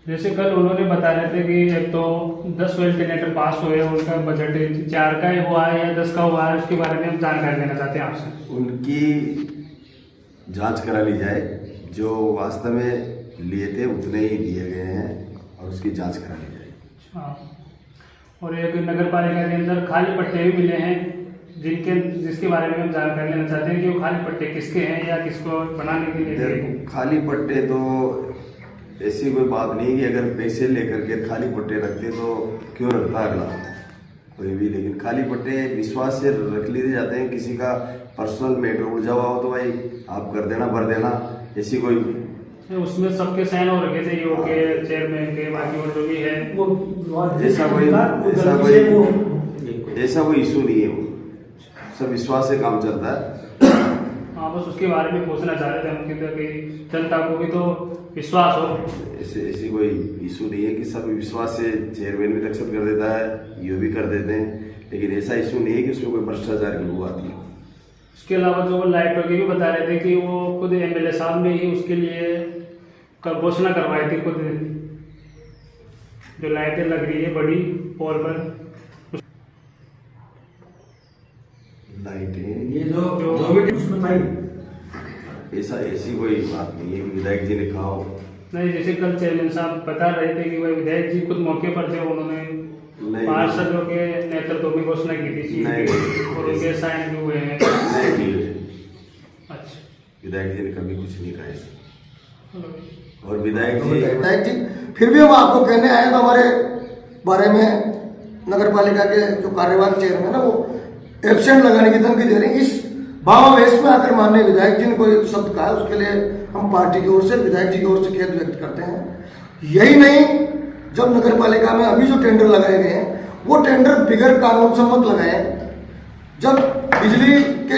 जैसे कल उन्होंने बता रहे थे कि एक तो 10 वेंटिलेटर पास हुए, उनका बजट 4 का ही हुआ है या 10 का हुआ है, उसके बारे में हम जानकारी लेना चाहते हैं आपसे। उनकी जांच करा ली जाए, जो वास्तव में लिए थे उतने ही दिए गए हैं और उसकी जांच करा ली जाए। हाँ, और एक नगर पालिका के अंदर खाली पट्टे भी मिले हैं जिसके बारे में हम जानकारी लेना चाहते हैं कि वो खाली पट्टे किसके हैं या किसको बनाने के लिए दिए हैं। खाली पट्टे तो ऐसी कोई बात नहीं कि अगर पैसे लेकर के खाली पट्टे रखते तो क्यों रखता अगला कोई भी, लेकिन खाली पट्टे विश्वास से रख लिए जाते हैं। किसी का पर्सनल मैटर उलझा हुआ हो तो भाई आप कर देना, भर देना, ऐसी कोई उसमें सबके साइन हो रखे थे, ईओ के, चेयरमैन के, बाकी और जो भी है वो ऐसा कोई इशू नहीं है, वो सब विश्वास से काम चलता है। हाँ, बस उसके बारे में पूछना चाह रहे थे हम कि जनता को भी तो विश्वास हो। ऐसी कोई इशू नहीं है कि सब विश्वास से चेयरमैन भी एक्सेप्ट कर देता है, ये भी कर देते हैं, लेकिन ऐसा इशू नहीं है कि उसमें कोई भ्रष्टाचार की वो आती है। उसके अलावा जो वो लाइटों की भी बता रहे थे कि वो खुद एमएलए साहब ने ही उसके लिए घोषणा करवाई थी, खुद जो लाइटें लग रही है बड़ी पोल पर, लाइटें ये जो भी उसमें भाई ऐसी कोई बात नहीं है कि विधायक जी ने कहा हो। नहीं, जैसे कल चेयरमैन साहब बता रहे थे कि वह विधायक जी खुद मौके पर थे, उन्होंने पार्षदों के नेतृत्व में घोषणा की थी और उनके साइन भी हुए हैं। अच्छा, विधायक जी ने कभी कुछ नहीं कहा ऐसा। और विधायक जी फिर भी हम आपको कहने आए तो हमारे बारे में नगर पालिका के जो कार्यवाहक चेयरमैन है वो एब्सेंट लगाने की धमकी दे रहे हैं। इस भावावेश में आकर माननीय विधायक जी ने कोई शब्द कहा, उसके लिए हम पार्टी की ओर से, विधायक जी की ओर से खेद व्यक्त करते हैं। यही नहीं, जब नगर पालिका में अभी जो टेंडर लगाए गए हैं वो टेंडर बिगैर कानून सम्मत लगाए हैं। जब बिजली के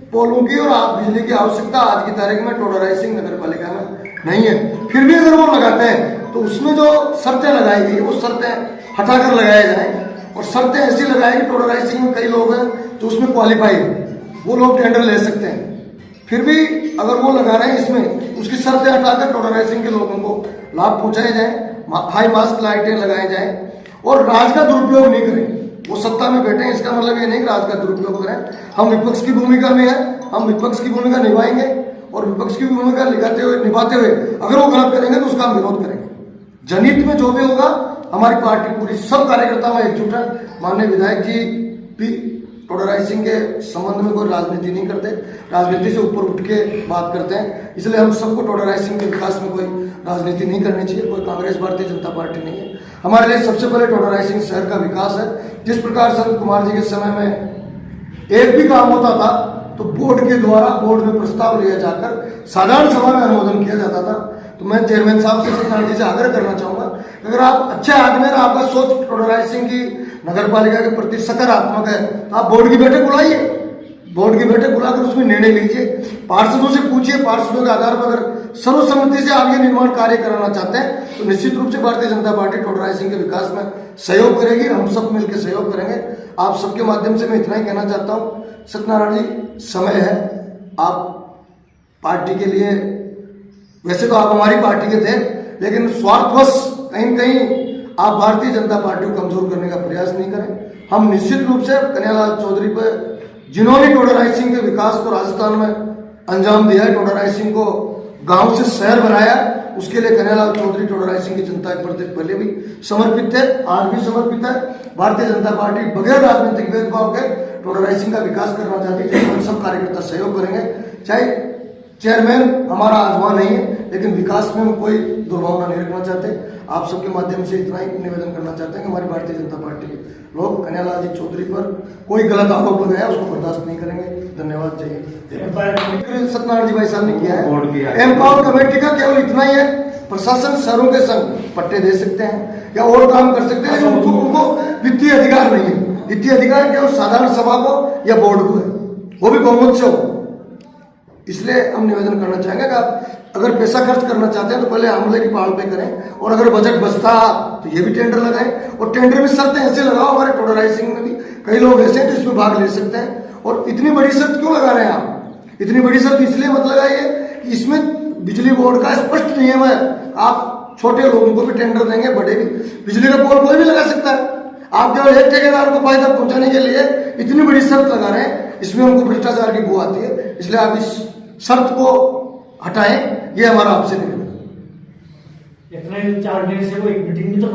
पोलों की और आप बिजली की आवश्यकता आज की तारीख में टोडराइजिंग नगर पालिका में नहीं है, फिर भी अगर वो लगाते हैं तो उसमें जो शर्तें लगाई गई वो शर्तें हटाकर लगाया जाए और शर्तें ऐसी लगाए कि टोडराइजिंग में कई लोग हैं जो उसमें क्वालिफाई है, वो लोग टेंडर ले सकते हैं। फिर भी अगर वो लगा रहे हैं इसमें, उसकी शर्तें हटाकर टोडराइजिंग के लोगों को लाभ पहुंचाए जाए, हाई मास्क लाइटें लगाई जाए और राज का दुरुपयोग नहीं करें। वो सत्ता में बैठे हैं, इसका मतलब ये नहीं कि राज का दुरुपयोग करें। हम विपक्ष की भूमिका में है, हम विपक्ष की भूमिका निभाएंगे और विपक्ष की भूमिका निभाते हुए अगर वो गलत करेंगे तो उसका हम विरोध करेंगे। जनहित में जो भी होगा, हमारी पार्टी पूरी सब कार्यकर्ता में एकजुट है। माननीय विधायक जी भी टोडराइजिंग के संबंध में कोई राजनीति नहीं करते, राजनीति से ऊपर उठ के बात करते हैं, इसलिए हम सबको टोडराइजिंग के विकास में कोई राजनीति नहीं करनी चाहिए। कोई कांग्रेस भारतीय जनता पार्टी नहीं है। हमारे लिए सबसे पहले टोडराइजिंग शहर का विकास है। जिस प्रकार संत कुमार जी के समय में एक भी काम होता था तो बोर्ड के द्वारा, बोर्ड में प्रस्ताव लिया जाकर साधारण सभा में अनुमोदन किया जाता था। तो मैं चेयरमैन साहब से, सत्यनारायण जी से आग्रह करना चाहूंगा, अगर आप अच्छे आदमी हैं, आपका सोच टोडराइजिंग की नगर पालिका के प्रति सकारात्मक है, तो आप बोर्ड की बैठक बुलाइए, बोर्ड की बैठक बुलाकर उसमें निर्णय लीजिए, पार्षदों से पूछिए, पार्षदों के आधार पर अगर सर्वसम्मति से आप ये निर्माण कार्य कराना चाहते हैं तो निश्चित रूप से भारतीय जनता पार्टी टोडराइजिंग के विकास में सहयोग करेगी। हम सब मिलकर सहयोग करेंगे। आप सबके माध्यम से मैं इतना ही कहना चाहता हूँ, सत्यनारायण जी समय है, आप पार्टी के लिए, वैसे तो आप हमारी पार्टी के थे, लेकिन स्वार्थवश कहीं कहीं आप भारतीय जनता पार्टी को कमजोर करने का प्रयास नहीं करें। हम निश्चित रूप से कन्हैयालाल चौधरी पर, जिन्होंने टोडराइजिंग के विकास को राजस्थान में अंजाम दिया है, टोडराइजिंग को गांव से शहर बनाया, उसके लिए कन्हैयालाल चौधरी टोडराइजिंग की जनता के प्रति पहले भी समर्पित थे, आज भी समर्पित है। भारतीय जनता पार्टी बगैर राजनीतिक भेदभाव के टोडराइजिंग का विकास करना चाहती है। हम सब कार्यकर्ता सहयोग करेंगे। चाहे चेयरमैन हमारा आजमा नहीं है, लेकिन विकास में हम कोई दुर्भावना नहीं रखना चाहते। आप सबके माध्यम से इतना ही निवेदन करना चाहते हैं कि हमारी भारतीय जनता पार्टी के लोग कन्हैयालाल जी चौधरी पर कोई गलत आरोप लगाया उसको बर्दाश्त नहीं करेंगे। धन्यवाद। चाहिए सत्यनारायण जी भाई साहब ने किया है। एम्पावर कमेटी का केवल इतना ही है, प्रशासन शहरों के संग पट्टे दे सकते हैं या और काम कर सकते हैं, उनको वित्तीय अधिकार नहीं है। वित्तीय अधिकार केवल साधारण सभा को या बोर्ड को है, वो भी बहुमत से हो। इसलिए हम निवेदन करना चाहेंगे कि आप अगर पैसा खर्च करना चाहते हैं तो पहले आमले की पहाड़ पे करें, और अगर बजट बचता तो ये भी टेंडर लगाएं और टेंडर में शर्तें ऐसे लगाओ। हमारे टोडराइजिंग में भी कई लोग ऐसे हैं जो इसमें भाग ले सकते हैं। और इतनी बड़ी शर्त क्यों लगा रहे हैं आप? इतनी बड़ी शर्त इसलिए मत लगाइए कि इसमें बिजली बोर्ड का स्पष्ट नियम है, आप छोटे लोगों को भी टेंडर देंगे, बड़े भी। बिजली का पोल कोई भी लगा सकता है। आप केवल एक ठेकेदार को फायदा पहुंचाने के लिए इतनी बड़ी शर्त लगा रहे हैं, इसमें हमको भ्रष्टाचार की बू आती है। इसलिए आप इस शर्त को हटाएं, ये हमारा आपसे निवेदन है। इतने 4 महीने से वो एक मीटिंग भी तो